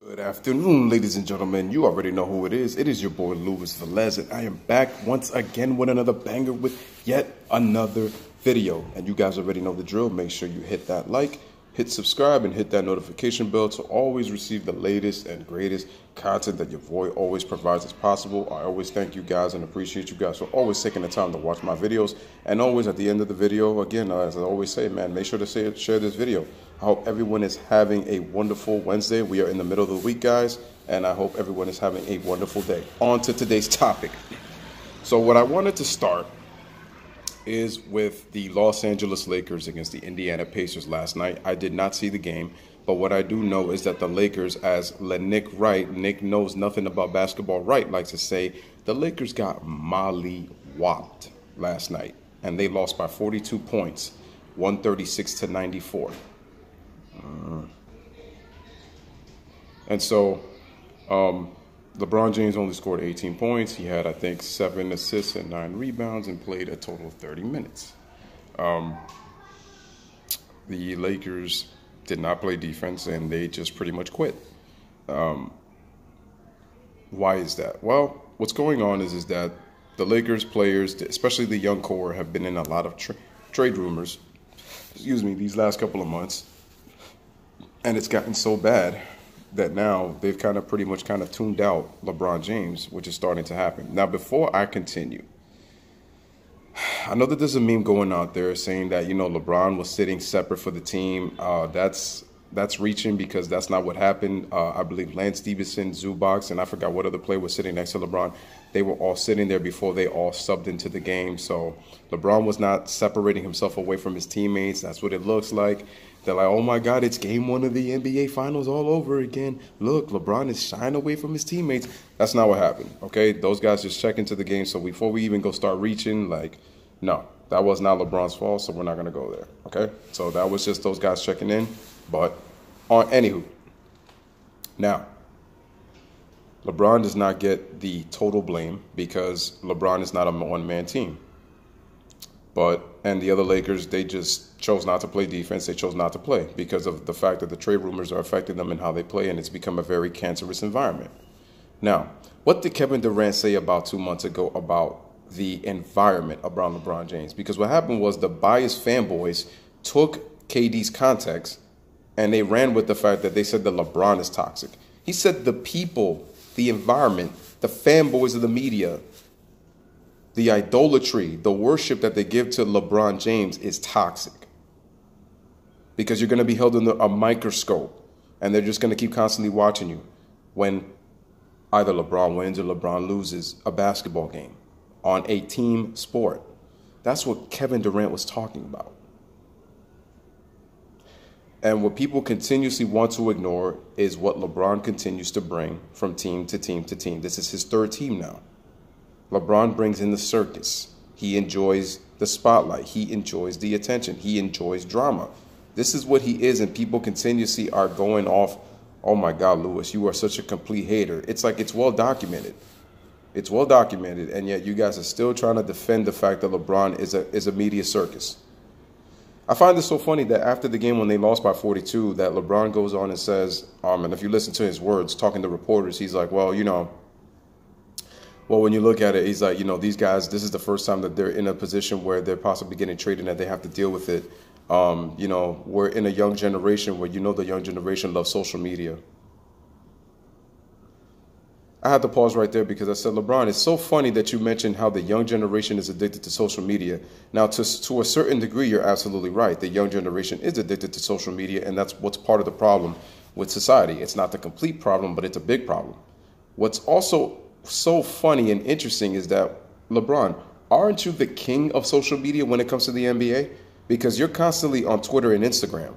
Good afternoon, ladies and gentlemen. You already know who it is. It is your boy, Luis Velez, and I am back once again with another banger with yet another video. And you guys already know the drill. Make sure you hit that like, hit subscribe, and hit that notification bell to always receive the latest and greatest content that your boy always provides as possible. I always thank you guys and appreciate you guys for always taking the time to watch my videos. And always at the end of the video, again, as I always say, man, make sure to share this video. I hope everyone is having a wonderful Wednesday. We are in the middle of the week, guys, and I hope everyone is having a wonderful day. On to today's topic. So what I wanted to start is with the Los Angeles Lakers against the Indiana Pacers last night. I did not see the game, but what I do know is that the Lakers, as Nick Wright, Nick knows nothing about basketball, Wright likes to say, the Lakers got molly-whopped last night, and they lost by 42 points, 136-94. And so LeBron James only scored 18 points. He had, I think, 7 assists and 9 rebounds and played a total of 30 minutes. The Lakers did not play defense, and they just pretty much quit. Why is that? Well, what's going on is that the Lakers players, especially the young core, have been in a lot of trade rumors, these last couple of months. And it's gotten so bad that now they've pretty much tuned out LeBron James, which is starting to happen. Now, before I continue, I know that there's a meme going out there saying that, LeBron was sitting separate for the team. That's reaching, because that's not what happened. I believe Lance Stevenson, Zubac, and I forgot what other player was sitting next to LeBron. They were all sitting there before they all subbed into the game. So LeBron was not separating himself away from his teammates. That's what it looks like. They're like, oh my God, it's game 1 of the NBA Finals all over again. Look, LeBron is shying away from his teammates. That's not what happened, okay? Those guys just check into the game. So before we even start reaching, no, that was not LeBron's fault, so we're not going to go there, okay? So that was just those guys checking in. But anywho, now, LeBron does not get the total blame because LeBron is not a one-man team. And the other Lakers, they just chose not to play defense. They chose not to play because of the fact that the trade rumors are affecting them and how they play, and it's become a very cancerous environment. Now, what did Kevin Durant say about 2 months ago about the environment around LeBron James? Because what happened was the biased fanboys took KD's context and they ran with the fact that they said that LeBron is toxic. He said the people, the environment, the fanboys of the media, the idolatry, the worship that they give to LeBron James is toxic. Because you're going to be held under a microscope, and they're just going to keep constantly watching you when either LeBron wins or LeBron loses a basketball game on a team sport. That's what Kevin Durant was talking about. And what people continuously want to ignore is what LeBron continues to bring from team to team to team. This is his 3rd team now. LeBron brings in the circus. He enjoys the spotlight. He enjoys the attention. He enjoys drama. This is what he is, and people continuously are going off, oh my God, Lewis, you are such a complete hater. It's like it's well documented. It's well documented, and yet you guys are still trying to defend the fact that LeBron is a media circus. I find this so funny that after the game when they lost by 42, that LeBron goes on and says, and if you listen to his words, talking to reporters, he's like, well, when you look at it, he's like, these guys, this is the first time that they're in a position where they're possibly getting traded and that they have to deal with it. We're in a young generation where, the young generation loves social media. I had to pause right there because I said, LeBron, it's so funny that you mentioned how the young generation is addicted to social media. Now, to a certain degree, you're absolutely right. The young generation is addicted to social media, and that's what's part of the problem with society. It's not the complete problem, but it's a big problem. What's also so funny and interesting is that, LeBron, aren't you the king of social media when it comes to the NBA? Because you're constantly on Twitter and Instagram.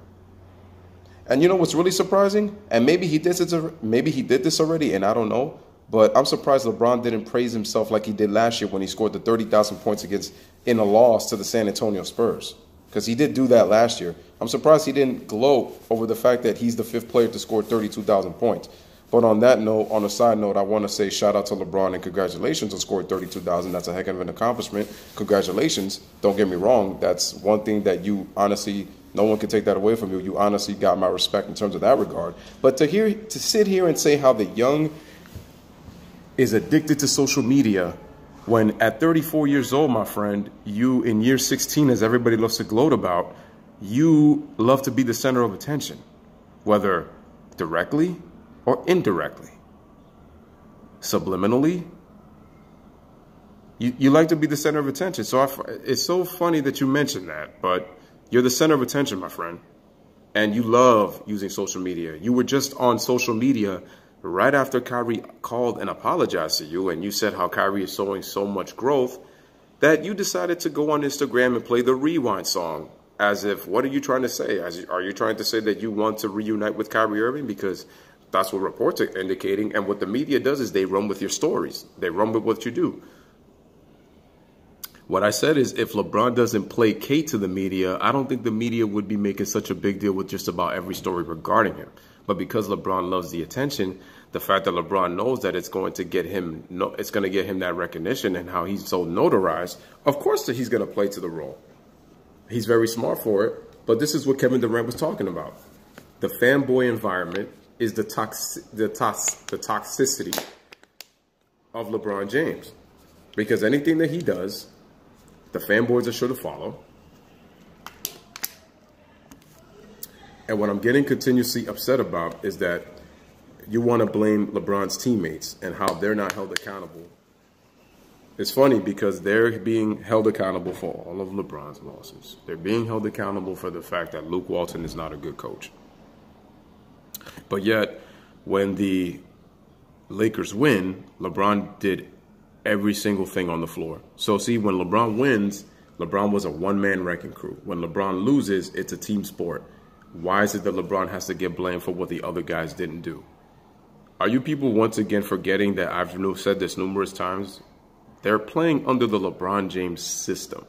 And you know what's really surprising? And maybe he did this already, and I don't know. But I'm surprised LeBron didn't praise himself like he did last year when he scored the 30,000 points in a loss to the San Antonio Spurs. Because he did do that last year. I'm surprised he didn't gloat over the fact that he's the 5th player to score 32,000 points. But on that note, on a side note, I want to say shout out to LeBron and congratulations on scoring 32,000. That's a heck of an accomplishment. Congratulations. Don't get me wrong. That's one thing that you honestly No one can take that away from you. You honestly got my respect in terms of that regard. But to sit here and say how the young is addicted to social media when at 34 years old, my friend, you in year 16, as everybody loves to gloat about, you love to be the center of attention, whether directly or indirectly, subliminally. You like to be the center of attention. So it's so funny that you mentioned that, but you're the center of attention, my friend. And you love using social media. You were just on social media right after Kyrie called and apologized to you, and you said how Kyrie is showing so much growth that you decided to go on Instagram and play the Rewind song. As if, what are you trying to say? Are you trying to say that you want to reunite with Kyrie Irving? Because that's what reports are indicating. And what the media does is they run with your stories. They run with what you do. What I said is, if LeBron doesn't placate to the media, I don't think the media would be making such a big deal with just about every story regarding him. But because LeBron loves the attention, the fact that LeBron knows that it's going to get him that recognition and how he's so notarized, of course that he's going to play to the role. He's very smart for it. But this is what Kevin Durant was talking about. The fanboy environment is the toxicity of LeBron James. Because anything that he does, the fanboys are sure to follow. And what I'm getting continuously upset about is that you want to blame LeBron's teammates and how they're not held accountable. It's funny because they're being held accountable for all of LeBron's losses. They're being held accountable for the fact that Luke Walton is not a good coach. But yet, when the Lakers win, LeBron did every single thing on the floor. So see, when LeBron wins, LeBron was a one-man wrecking crew. When LeBron loses, it's a team sport. Why is it that LeBron has to get blamed for what the other guys didn't do? Are you people once again forgetting that I've said this numerous times? They're playing under the LeBron James system.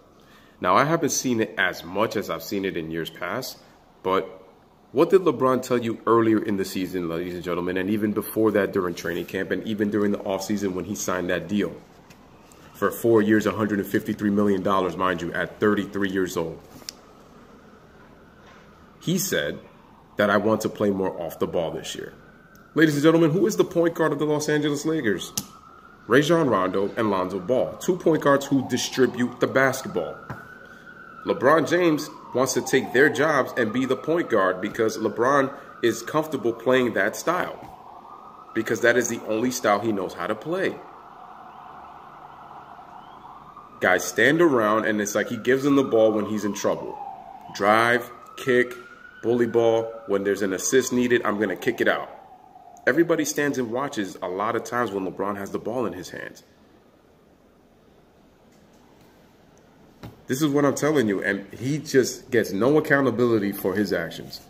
Now, I haven't seen it as much as I've seen it in years past, but what did LeBron tell you earlier in the season, ladies and gentlemen, and even before that during training camp and even during the offseason when he signed that deal for 4 years, $153 million, mind you, at 33 years old? He said that I want to play more off the ball this year. Ladies and gentlemen, who is the point guard of the Los Angeles Lakers? Rajon Rondo and Lonzo Ball, 2 point guards who distribute the basketball. LeBron James wants to take their jobs and be the point guard because LeBron is comfortable playing that style. Because that is the only style he knows how to play. Guys stand around and it's like he gives them the ball when he's in trouble. Drive, kick, bully ball. When there's an assist needed, I'm going to kick it out. Everybody stands and watches a lot of times when LeBron has the ball in his hands. This is what I'm telling you, and he just gets no accountability for his actions.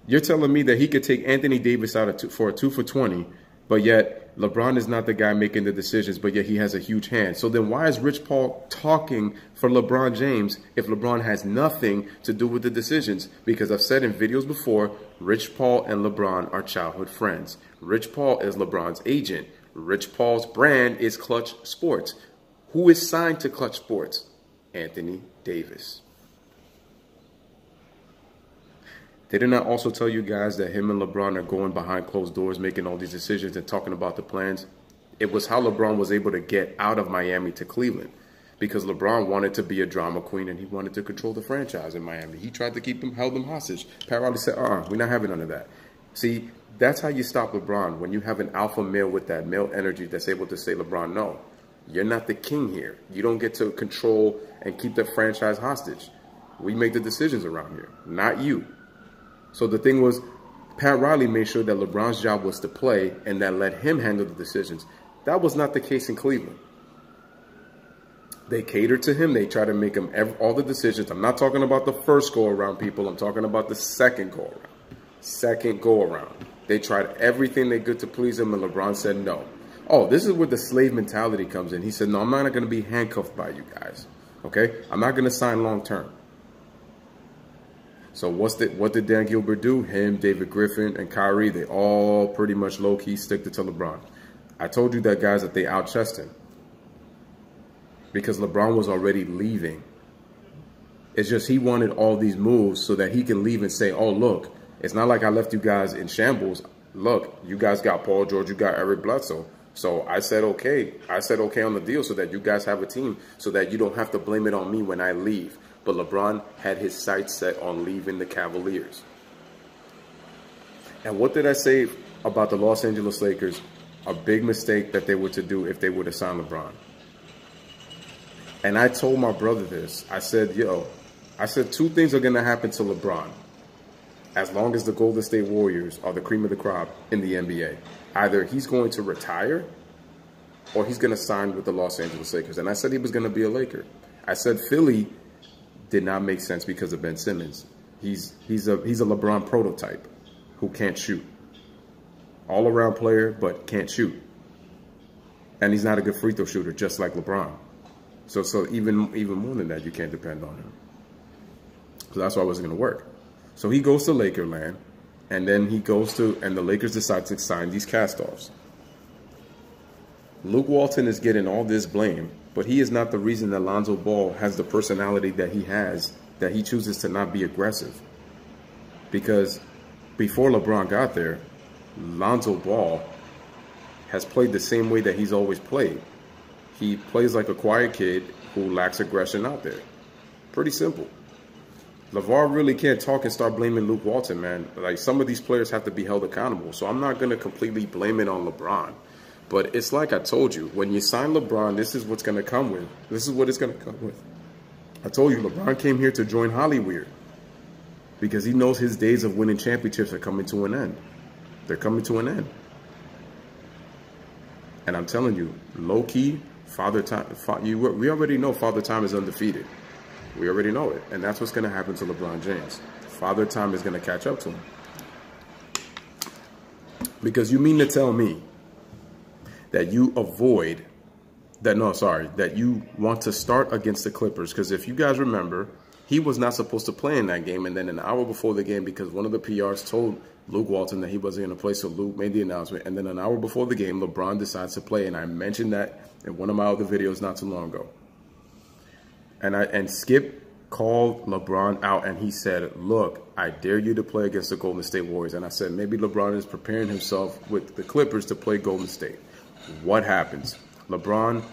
You're telling me that he could take Anthony Davis out for a 2 for 20, but yet LeBron is not the guy making the decisions, but yet he has a huge hand. So then why is Rich Paul talking for LeBron James if LeBron has nothing to do with the decisions? Because I've said in videos before, Rich Paul and LeBron are childhood friends. Rich Paul is LeBron's agent. Rich Paul's brand is Clutch Sports. Who is signed to Clutch Sports? Anthony Davis. Did I not also tell you guys that him and LeBron are going behind closed doors, making all these decisions and talking about the plans? It was how LeBron was able to get out of Miami to Cleveland, because LeBron wanted to be a drama queen and he wanted to control the franchise in Miami. He tried to keep them, held them hostage. Pat Riley said, we're not having none of that. See, that's how you stop LeBron, when you have an alpha male with that male energy that's able to say, LeBron, no, you're not the king here. You don't get to control and keep the franchise hostage. We make the decisions around here, not you. So the thing was, Pat Riley made sure that LeBron's job was to play and that let him handle the decisions. That was not the case in Cleveland. They catered to him. They tried to make him all the decisions. I'm not talking about the first go-around, people. I'm talking about the second go-around. Second go-around. They tried everything they could to please him, and LeBron said no. Oh, this is where the slave mentality comes in. He said, no, I'm not going to be handcuffed by you guys. Okay? I'm not going to sign long-term. So what did Dan Gilbert do? Him, David Griffin, and Kyrie, they all pretty much low-key stick to LeBron. I told you that, guys, that they out-chessed him. Because LeBron was already leaving. It's just he wanted all these moves so that he can leave and say, oh, look, it's not like I left you guys in shambles. Look, you guys got Paul George, you got Eric Bledsoe. So I said okay. I said okay on the deal so that you guys have a team so that you don't have to blame it on me when I leave. But LeBron had his sights set on leaving the Cavaliers. And what did I say about the Los Angeles Lakers? A big mistake that they were to do if they were to sign LeBron. And I told my brother this. I said, I said 2 things are going to happen to LeBron as long as the Golden State Warriors are the cream of the crop in the NBA. Either he's going to retire or he's going to sign with the Los Angeles Lakers. And I said he was going to be a Laker. I said Philly did not make sense because of Ben Simmons. He's a LeBron prototype who can't shoot. All-around player, but can't shoot. And he's not a good free throw shooter, just like LeBron. So even more than that, you can't depend on him. So that's why it wasn't going to work. So he goes to Lakerland, and then he goes to, and the Lakers decide to sign these cast-offs. Luke Walton is getting all this blame, but he is not the reason that Lonzo Ball has the personality that he has, that he chooses to not be aggressive. Because before LeBron got there, Lonzo Ball has played the same way that he's always played. He plays like a quiet kid who lacks aggression out there. Pretty simple. LeVar really can't talk and start blaming Luke Walton, man. Like, some of these players have to be held accountable. So I'm not going to completely blame it on LeBron. But it's like I told you, when you sign LeBron, this is what's going to come with. This is what it's going to come with. I told you, LeBron came here to join Hollywood because he knows his days of winning championships are coming to an end. They're coming to an end. And I'm telling you, low-key, Father Time, we already know Father Time is undefeated. We already know it. And that's what's going to happen to LeBron James. Father Time is going to catch up to him. Because you mean to tell me that you avoid, that you want to start against the Clippers? Because if you guys remember, he was not supposed to play in that game. And then an hour before the game, because one of the PRs told Luke Walton that he wasn't going to play, so Luke made the announcement. And then an hour before the game, LeBron decides to play. And I mentioned that in one of my other videos not too long ago. And Skip called LeBron out and he said, look, I dare you to play against the Golden State Warriors. And I said, maybe LeBron is preparing himself with the Clippers to play Golden State. What happens? LeBron,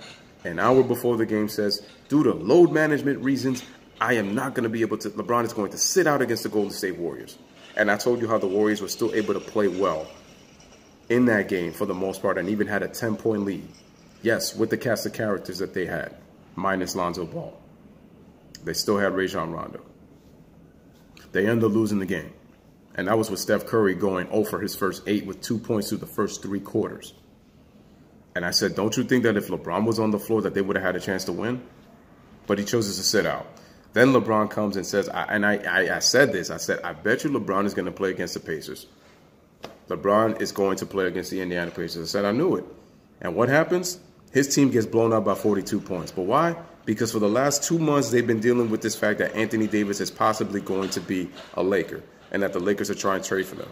an hour before the game, says, due to load management reasons, I am not going to be able to, LeBron is going to sit out against the Golden State Warriors. And I told you how the Warriors were still able to play well in that game for the most part and even had a 10-point lead. Yes, with the cast of characters that they had, minus Lonzo Ball. They still had Rajon Rondo. They ended up losing the game. And that was with Steph Curry going 0 for his first 8 with 2 points through the first 3 quarters. And I said, don't you think that if LeBron was on the floor that they would have had a chance to win? But he chooses to sit out. Then LeBron comes and says, I said this, I said, I bet you LeBron is going to play against the Pacers. LeBron is going to play against the Indiana Pacers. I said, I knew it. And what happens? His team gets blown out by 42 points. But why? Because for the last 2 months, they've been dealing with this fact that Anthony Davis is possibly going to be a Laker and that the Lakers are trying to trade for them.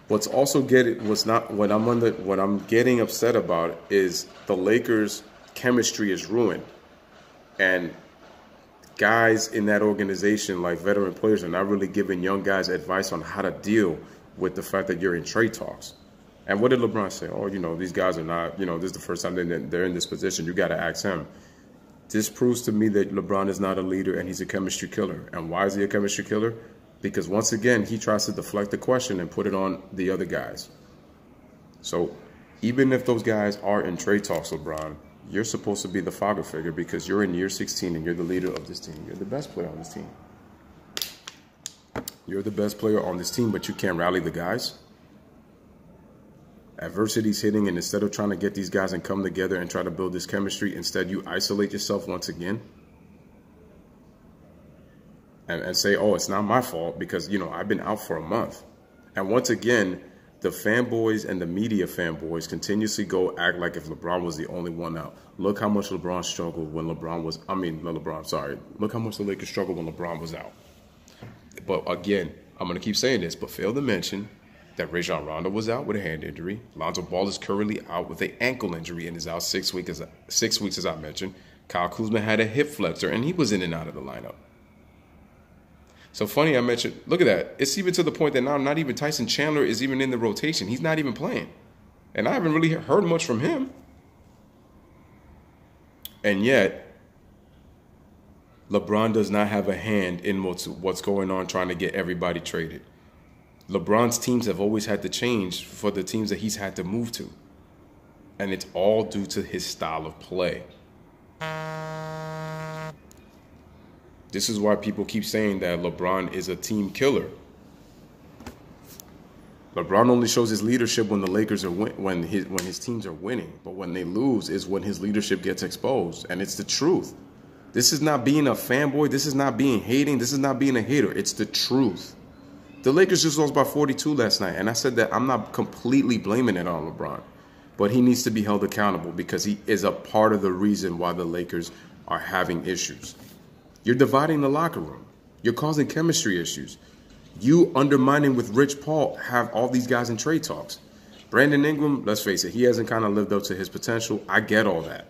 What's also what I'm getting upset about is the Lakers' chemistry is ruined. And guys in that organization, like veteran players, are not really giving young guys advice on how to deal with the fact that you're in trade talks. And what did LeBron say? Oh, these guys are not, this is the first time they're in this position. You got to ask him. This proves to me that LeBron is not a leader and he's a chemistry killer. And why is he a chemistry killer? Because once again, he tries to deflect the question and put it on the other guys. So even if those guys are in trade talks, LeBron, you're supposed to be the father figure because you're in year 16 and you're the leader of this team. You're the best player on this team. You're the best player on this team, but you can't rally the guys. Adversity's hitting, and instead of trying to get these guys and come together and try to build this chemistry, instead you isolate yourself once again and say, oh, it's not my fault because, I've been out for a month. And once again, the fanboys and the media fanboys continuously go act like if LeBron was the only one out. Look how much LeBron struggled when Look how much the Lakers struggled when LeBron was out. But again, I'm going to keep saying this, but fail to mention that Rajon Rondo was out with a hand injury. Lonzo Ball is currently out with an ankle injury and is out 6 weeks, as I mentioned. Kyle Kuzma had a hip flexor, and he was in and out of the lineup. So funny I mentioned, look at that. It's even to the point that now not even Tyson Chandler is even in the rotation. He's not even playing. And I haven't really heard much from him. And yet, LeBron does not have a hand in what's going on trying to get everybody traded. LeBron's teams have always had to change for the teams that he's had to move to. And it's all due to his style of play. This is why people keep saying that LeBron is a team killer. LeBron only shows his leadership when the Lakers are when his teams are winning, but when they lose is when his leadership gets exposed, and it's the truth. This is not being a fanboy. This is not being hating. This is not being a hater. It's the truth. The Lakers just lost by 42 last night, and I said that I'm not completely blaming it on LeBron, but he needs to be held accountable because he is a part of the reason why the Lakers are having issues. You're dividing the locker room. You're causing chemistry issues. You undermining with Rich Paul have all these guys in trade talks. Brandon Ingram, let's face it, he hasn't kind of lived up to his potential. I get all that.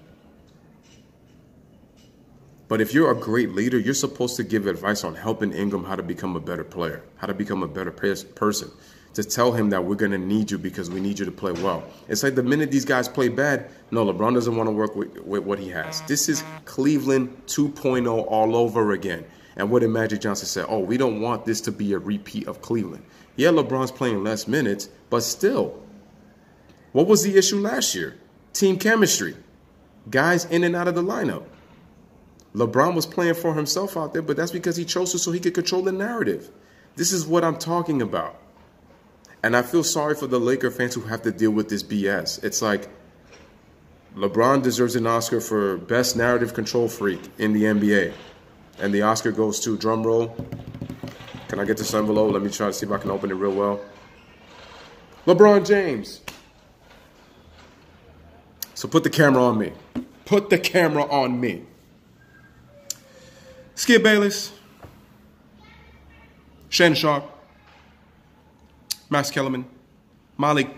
But if you're a great leader, you're supposed to give advice on helping Ingram how to become a better player, how to become a better person. To tell him that we're going to need you because we need you to play well. It's like the minute these guys play bad, no, LeBron doesn't want to work with what he has. This is Cleveland 2.0 all over again. And what did Magic Johnson say? Oh, we don't want this to be a repeat of Cleveland. Yeah, LeBron's playing less minutes, but still. What was the issue last year? Team chemistry. Guys in and out of the lineup. LeBron was playing for himself out there, but that's because he chose to so he could control the narrative. This is what I'm talking about. And I feel sorry for the Laker fans who have to deal with this BS. It's like LeBron deserves an Oscar for best narrative control freak in the NBA. And the Oscar goes to, drum roll. Can I get this envelope? Let me try to see if I can open it real well. LeBron James. So put the camera on me. Put the camera on me. Skip Bayless. Shannon Sharp. Max Kellerman, Molly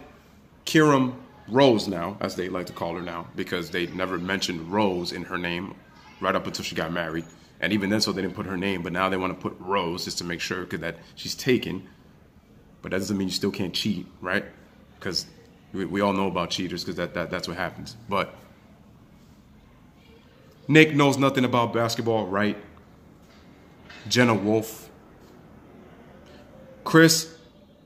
Kiram Rose now, as they like to call her now, because they never mentioned Rose in her name right up until she got married. And even then, so they didn't put her name, but now they want to put Rose just to make sure that she's taken. But that doesn't mean you still can't cheat, right? Because we all know about cheaters because that's what happens. But Nick knows nothing about basketball, right? Jenna Wolf. Chris,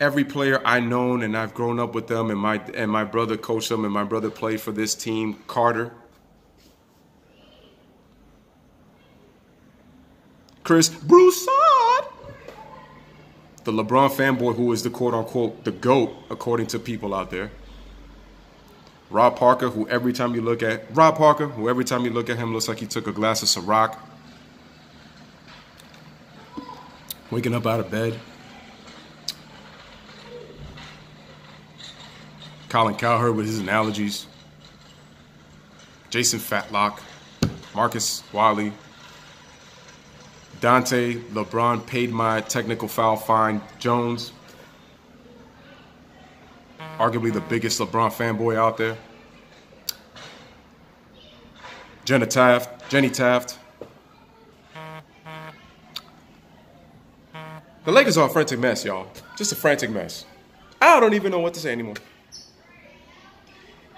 every player I've known and I've grown up with them, and my brother coached them, and my brother played for this team. Carter, Chris Broussard, the LeBron fanboy who is the quote-unquote the GOAT according to people out there. Rob Parker, who every time you look at him looks like he took a glass of Ciroc. Waking up out of bed. Colin Cowherd with his analogies. Jason Fatlock. Marcus Wiley. Dante, LeBron paid my technical foul fine. Jones. Arguably the biggest LeBron fanboy out there. Jenny Taft. The Lakers are a frantic mess, y'all. Just a frantic mess. I don't even know what to say anymore.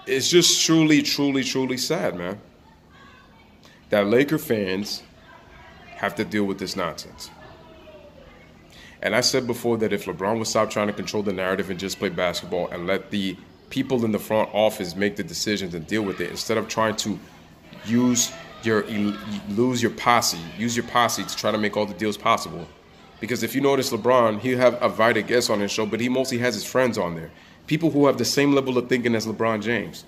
It's just truly, truly, truly sad, man, that Laker fans have to deal with this nonsense. And I said before that if LeBron would stop trying to control the narrative and just play basketball and let the people in the front office make the decisions and deal with it, instead of trying to use your posse to try to make all the deals possible. Because if you notice LeBron, he'll have invited guests on his show, but he mostly has his friends on there. People who have the same level of thinking as LeBron James.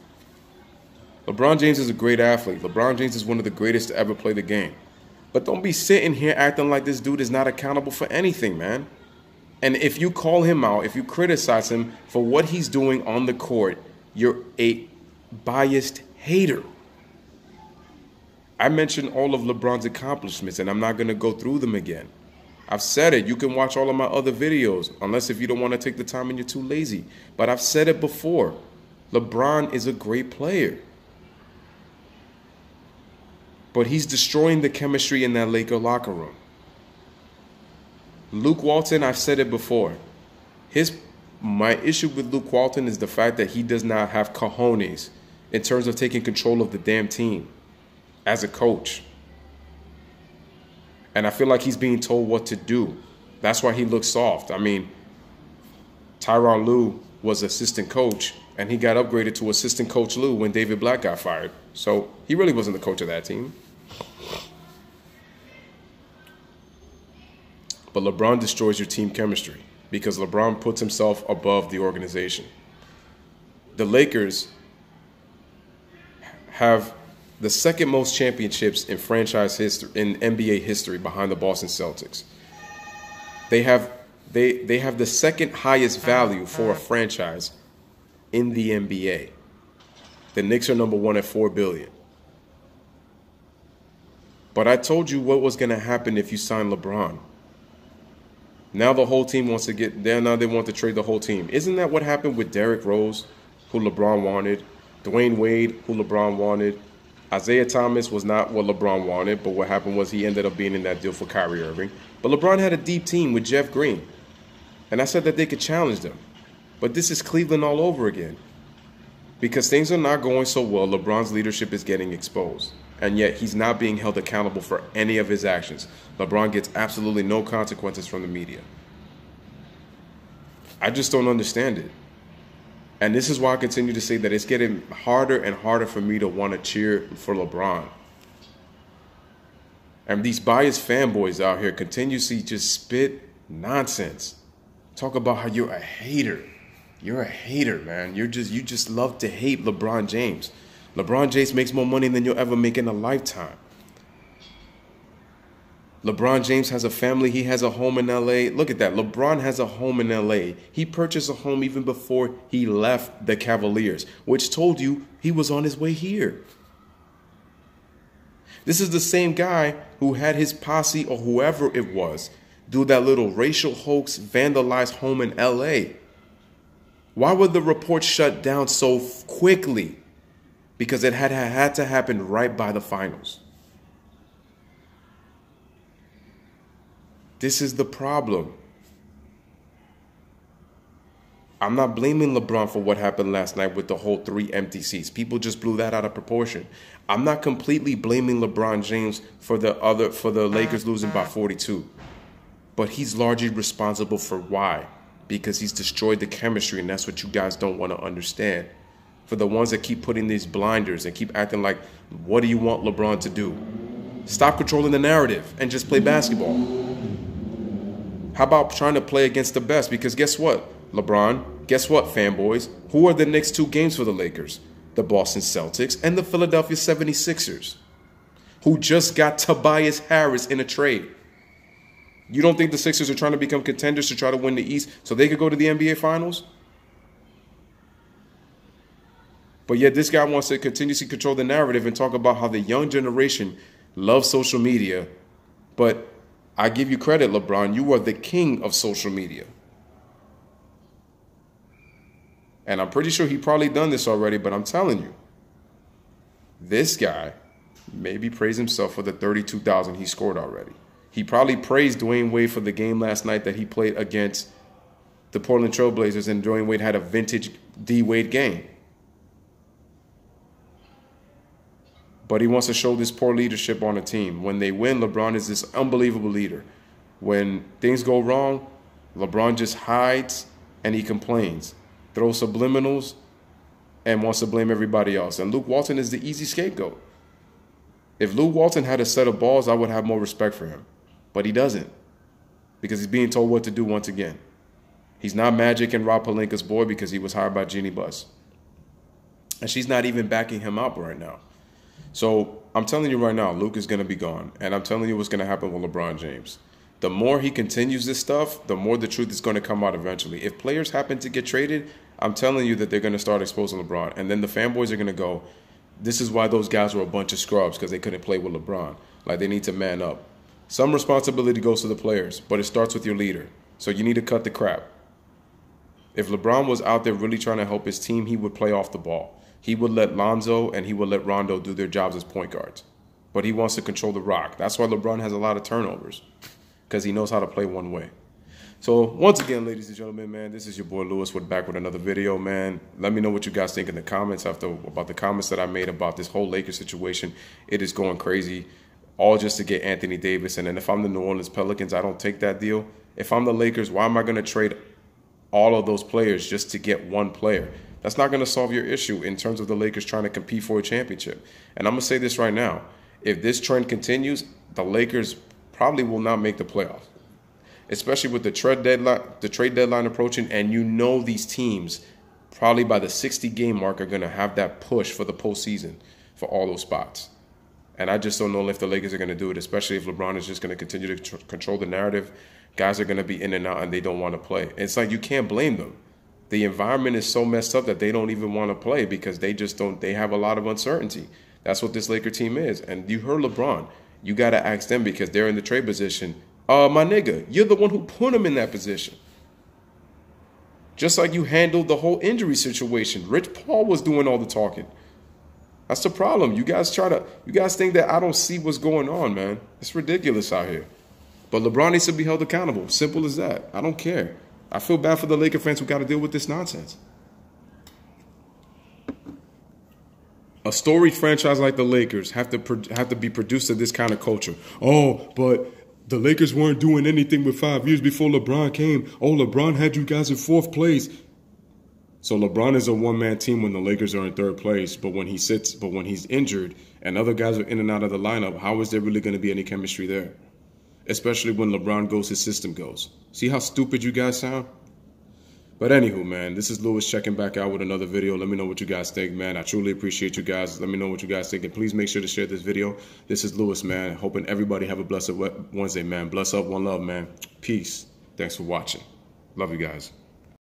LeBron James is a great athlete. LeBron James is one of the greatest to ever play the game. But don't be sitting here acting like this dude is not accountable for anything, man. And if you call him out, if you criticize him for what he's doing on the court, you're a biased hater. I mentioned all of LeBron's accomplishments, and I'm not going to go through them again. I've said it. You can watch all of my other videos, unless if you don't want to take the time and you're too lazy. But I've said it before. LeBron is a great player. But he's destroying the chemistry in that Laker locker room. Luke Walton, I've said it before. My issue with Luke Walton is the fact that he does not have cojones in terms of taking control of the damn team as a coach. And I feel like he's being told what to do. That's why he looks soft. I mean, Tyronn Lue was assistant coach, and he got upgraded to assistant coach Lue when David Black got fired. So he really wasn't the coach of that team. But LeBron destroys your team chemistry because LeBron puts himself above the organization. The Lakers have the second most championships in franchise history, in NBA history, behind the Boston Celtics. They have the second highest value for a franchise in the NBA. The Knicks are number one at $4 billion. But I told you what was going to happen if you sign LeBron. Now the whole team wants to get there. Now they want to trade the whole team. Isn't that what happened with Derrick Rose, who LeBron wanted? Dwayne Wade, who LeBron wanted? Isaiah Thomas was not what LeBron wanted, but what happened was he ended up being in that deal for Kyrie Irving. But LeBron had a deep team with Jeff Green. And I said that they could challenge them. But this is Cleveland all over again. Because things are not going so well, LeBron's leadership is getting exposed. And yet he's not being held accountable for any of his actions. LeBron gets absolutely no consequences from the media. I just don't understand it. And this is why I continue to say that it's getting harder and harder for me to want to cheer for LeBron. And these biased fanboys out here continuously just spit nonsense. Talk about how you're a hater. You're a hater, man. You just love to hate LeBron James. LeBron James makes more money than you'll ever make in a lifetime. LeBron James has a family. He has a home in LA. Look at that. LeBron has a home in LA. He purchased a home even before he left the Cavaliers, which told you he was on his way here. This is the same guy who had his posse or whoever it was do that little racial hoax, vandalized home in LA. Why were the reports shut down so quickly? Because it had to happen right by the finals. This is the problem. I'm not blaming LeBron for what happened last night with the whole 3 empty seats. People just blew that out of proportion. I'm not completely blaming LeBron James for the Lakers losing by 42. But he's largely responsible for why. Because he's destroyed the chemistry, and that's what you guys don't want to understand. For the ones that keep putting these blinders and keep acting like, what do you want LeBron to do? Stop controlling the narrative and just play basketball. How about trying to play against the best? Because guess what, LeBron? Guess what, fanboys? Who are the next 2 games for the Lakers? The Boston Celtics and the Philadelphia 76ers, who just got Tobias Harris in a trade. You don't think the Sixers are trying to become contenders to try to win the East so they could go to the NBA Finals? But yet this guy wants to continuously control the narrative and talk about how the young generation loves social media. But I give you credit, LeBron. You are the king of social media. And I'm pretty sure he probably done this already, but I'm telling you, this guy maybe praised himself for the 32,000 he scored already. He probably praised Dwayne Wade for the game last night that he played against the Portland Trail Blazers, and Dwayne Wade had a vintage D-Wade game. But he wants to show this poor leadership on a team. When they win, LeBron is this unbelievable leader. When things go wrong, LeBron just hides and he complains, throws subliminals, and wants to blame everybody else. And Luke Walton is the easy scapegoat. If Luke Walton had a set of balls, I would have more respect for him. But he doesn't, because he's being told what to do once again. He's not Magic and Rob Pelinka's boy because he was hired by Jeannie Buss. And she's not even backing him up right now. So I'm telling you right now, Luke is going to be gone. And I'm telling you what's going to happen with LeBron James. The more he continues this stuff, the more the truth is going to come out eventually. If players happen to get traded, I'm telling you that they're going to start exposing LeBron. And then the fanboys are going to go, this is why those guys were a bunch of scrubs, because they couldn't play with LeBron. Like, they need to man up. Some responsibility goes to the players, but it starts with your leader. So you need to cut the crap. If LeBron was out there really trying to help his team, he would play off the ball. He would let Lonzo and he would let Rondo do their jobs as point guards. but he wants to control the rock. That's why LeBron has a lot of turnovers, because he knows how to play one way. So once again, ladies and gentlemen, man, this is your boy Lewis. We're back with another video, man. Let me know what you guys think in the comments about the comments that I made about this whole Lakers situation. It is going crazy, all just to get Anthony Davis. And then if I'm the New Orleans Pelicans, I don't take that deal. If I'm the Lakers, why am I going to trade all of those players just to get one player? That's not going to solve your issue in terms of the Lakers trying to compete for a championship. And I'm going to say this right now. If this trend continues, the Lakers probably will not make the playoffs, especially with the trade deadline approaching. And you know these teams probably by the 60-game mark are going to have that push for the postseason for all those spots. And I just don't know if the Lakers are going to do it, especially if LeBron is just going to continue to control the narrative. Guys are going to be in and out and they don't want to play. It's like you can't blame them. The environment is so messed up that they don't even want to play because they just don't. They have a lot of uncertainty. That's what this Laker team is. And you heard LeBron. You got to ask them because they're in the trade position. My nigga, you're the one who put them in that position. Just like you handled the whole injury situation. Rich Paul was doing all the talking. That's the problem. You guys think that I don't see what's going on, man. It's ridiculous out here. But LeBron needs to be held accountable. Simple as that. I don't care. I feel bad for the Laker fans who got to deal with this nonsense. A storied franchise like the Lakers have to be produced to this kind of culture. Oh, but the Lakers weren't doing anything with 5 years before LeBron came. Oh, LeBron had you guys in 4th place. So LeBron is a one-man team when the Lakers are in 3rd place. But when he's injured and other guys are in and out of the lineup, how is there really going to be any chemistry there? Especially when LeBron goes, his system goes. See how stupid you guys sound? But anywho, man, this is Lewis checking back out with another video. Let me know what you guys think, man. I truly appreciate you guys. Let me know what you guys think. And please make sure to share this video. This is Lewis, man. Hoping everybody have a blessed Wednesday, man. Bless up, one love, man. Peace. Thanks for watching. Love you guys.